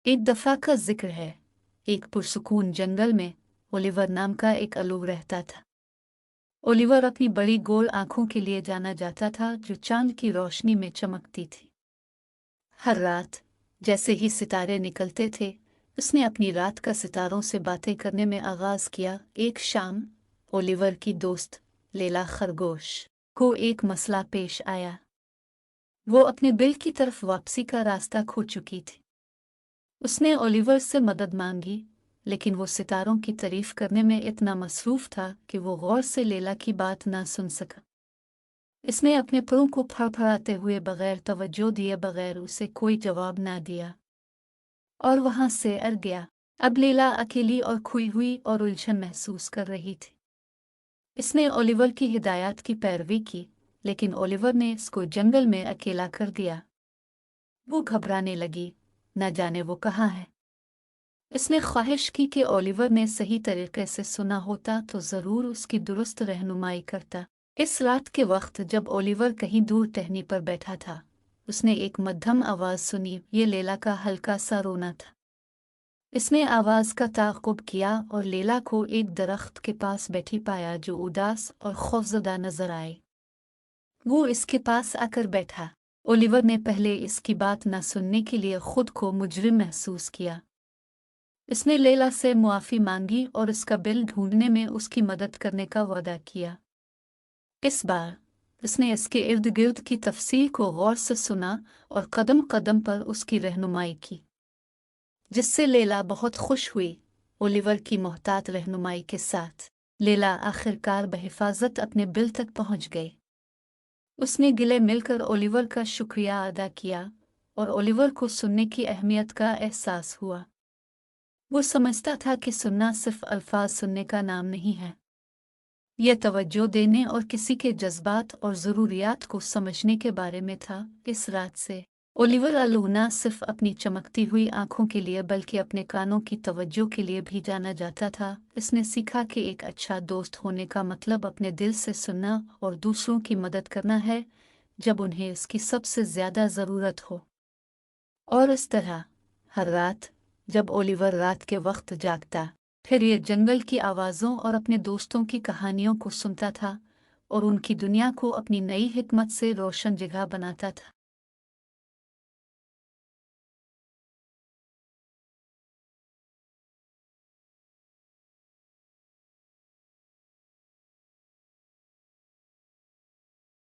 एक दफ़ा का जिक्र है। एक पुरसुकून जंगल में ओलिवर नाम का एक अलू रहता था। ओलिवर अपनी बड़ी गोल आंखों के लिए जाना जाता था, जो चांद की रोशनी में चमकती थी। हर रात जैसे ही सितारे निकलते थे, उसने अपनी रात का सितारों से बातें करने में आगाज किया। एक शाम ओलिवर की दोस्त लेला खरगोश को एक मसला पेश आया। वो अपने बिल की तरफ वापसी का रास्ता खो चुकी थी। उसने ओलिवर से मदद मांगी, लेकिन वो सितारों की तारीफ करने में इतना मसरूफ था कि वो गौर से लेला की बात ना सुन सका। इसने अपने परों को फड़फड़ाते हुए बगैर तवज्जो दिए बगैर उसे कोई जवाब ना दिया और वहां से अड़ गया। अब लेला अकेली और खोई हुई और उलझन महसूस कर रही थी। इसने ओलिवर की हिदायत की पैरवी की, लेकिन ओलिवर ने इसको जंगल में अकेला कर दिया। वो घबराने लगी, न जाने वो कहाँ है। इसने ख्वाहिश की कि ओलिवर ने सही तरीके से सुना होता तो ज़रूर उसकी दुरुस्त रहनुमाई करता। इस रात के वक्त जब ओलिवर कहीं दूर टहनी पर बैठा था, उसने एक मध्यम आवाज़ सुनी। ये लेला का हल्का सा रोना था। इसने आवाज़ का ताक़ुब किया और लेला को एक दरख्त के पास बैठी पाया, जो उदास और खौफज़दा नजर आए। वो इसके पास आकर बैठा। ओलिवर ने पहले इसकी बात न सुनने के लिए खुद को मुजरिम महसूस किया। इसने लेला से मुआफ़ी मांगी और उसका बिल ढूंढने में उसकी मदद करने का वादा किया। इस बार उसने इसके इर्द गिर्द की तफसील को गौर से सुना और कदम कदम पर उसकी रहनुमाई की, जिससे लेला बहुत खुश हुई। ओलिवर की मोहतात रहनुमाई के साथ लेला आखिरकार बहिफाजत अपने बिल तक पहुंच गई। उसने गिले मिलकर ओलिवर का शुक्रिया अदा किया और ओलिवर को सुनने की अहमियत का एहसास हुआ। वो समझता था कि सुनना सिर्फ अल्फाज सुनने का नाम नहीं है, यह तवज्जो देने और किसी के जज्बात और ज़रूरियात को समझने के बारे में था। इस रात से ओलिवर अलू न सिर्फ अपनी चमकती हुई आंखों के लिए बल्कि अपने कानों की तवज्जो के लिए भी जाना जाता था। इसने सीखा कि एक अच्छा दोस्त होने का मतलब अपने दिल से सुनना और दूसरों की मदद करना है जब उन्हें इसकी सबसे ज़्यादा ज़रूरत हो। और इस तरह हर रात जब ओलिवर रात के वक्त जागता, फिर ये जंगल की आवाज़ों और अपने दोस्तों की कहानियों को सुनता था और उनकी दुनिया को अपनी नई हिकमत से रोशन जगह बनाता था।